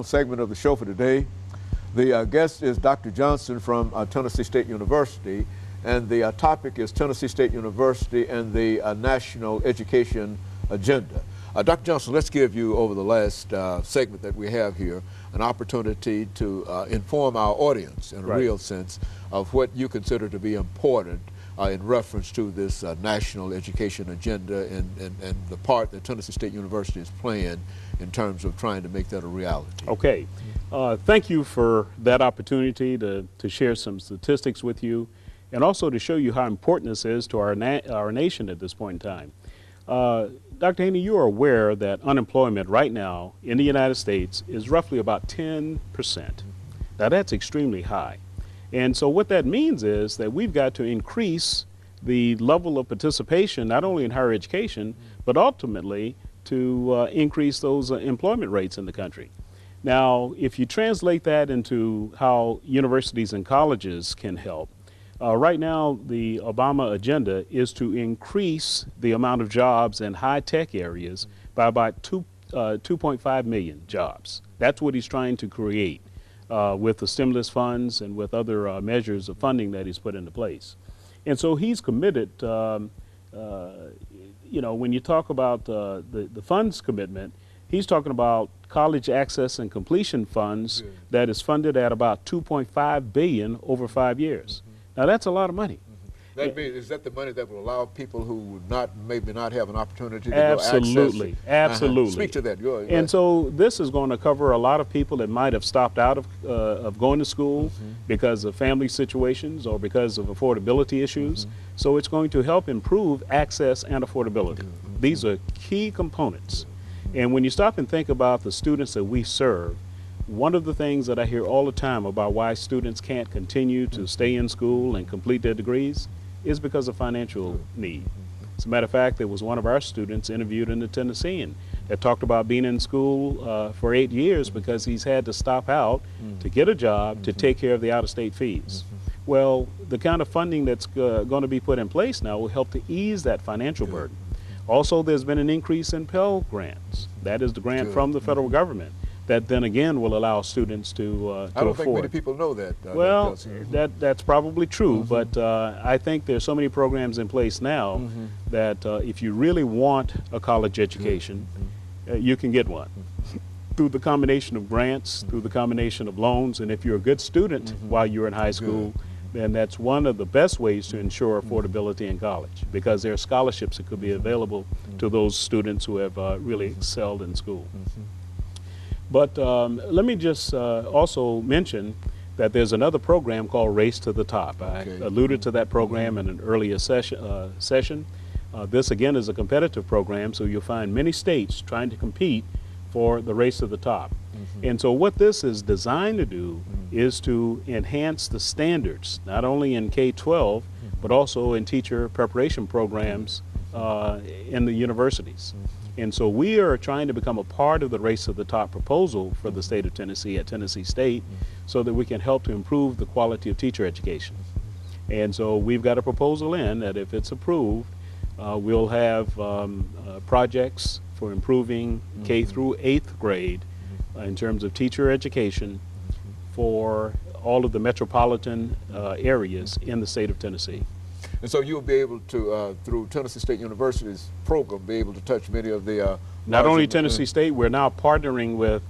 Segment of the show for today. The guest is Dr. Johnson from Tennessee State University, and the topic is Tennessee State University and the National Education Agenda. Dr. Johnson, let's give you, over the last segment that we have here, an opportunity to inform our audience in a real sense of what you consider to be important in reference to this national education agenda and the part that Tennessee State University is playing in terms of trying to make that a reality. Okay. Thank you for that opportunity to share some statistics with you and also to show you how important this is to our nation at this point in time. Dr. Haney, you are aware that unemployment right now in the United States is roughly about 10%. Now that's extremely high. And so what that means is that we've got to increase the level of participation, not only in higher education, but ultimately to increase those employment rates in the country. Now, if you translate that into how universities and colleges can help, right now the Obama agenda is to increase the amount of jobs in high-tech areas by about 2.5 million jobs. That's what he's trying to create with the stimulus funds and with other measures of funding that he's put into place. And so he's committed, you know, when you talk about the funds commitment, he's talking about college access and completion funds that is funded at about $2.5 billion over 5 years. Now that's a lot of money. That means, is that the money that will allow people who would maybe not have an opportunity to Absolutely, go access? absolutely. Speak to that. Go ahead. And so this is going to cover a lot of people that might have stopped out of going to school because of family situations or because of affordability issues. So it's going to help improve access and affordability. These are key components. And when you stop and think about the students that we serve, one of the things that I hear all the time about why students can't continue to stay in school and complete their degrees is because of financial need. As a matter of fact, there was one of our students interviewed in the Tennessean that talked about being in school for 8 years because he's had to stop out to get a job to take care of the out-of-state fees. Well, the kind of funding that's going to be put in place now will help to ease that financial burden. Also, there's been an increase in Pell Grants. That is the grant from the federal government that then again will allow students to afford. I don't think many people know that. Well, that's probably true, but I think there's so many programs in place now that if you really want a college education, you can get one through the combination of grants, through the combination of loans, and if you're a good student while you're in high school, then that's one of the best ways to ensure affordability in college, because there are scholarships that could be available to those students who have really excelled in school. But let me just also mention that there's another program called Race to the Top. I alluded to that program in an earlier session. This again is a competitive program, so you'll find many states trying to compete for the Race to the Top. And so what this is designed to do is to enhance the standards, not only in K-12, but also in teacher preparation programs in the universities. And so we are trying to become a part of the Race to the Top proposal for the state of Tennessee at Tennessee State so that we can help to improve the quality of teacher education. And so we've got a proposal in that if it's approved, we'll have projects for improving K through 8th grade in terms of teacher education for all of the metropolitan areas in the state of Tennessee. And so you'll be able to, through Tennessee State University's program, be able to touch many of the... Not only Tennessee State, we're now partnering with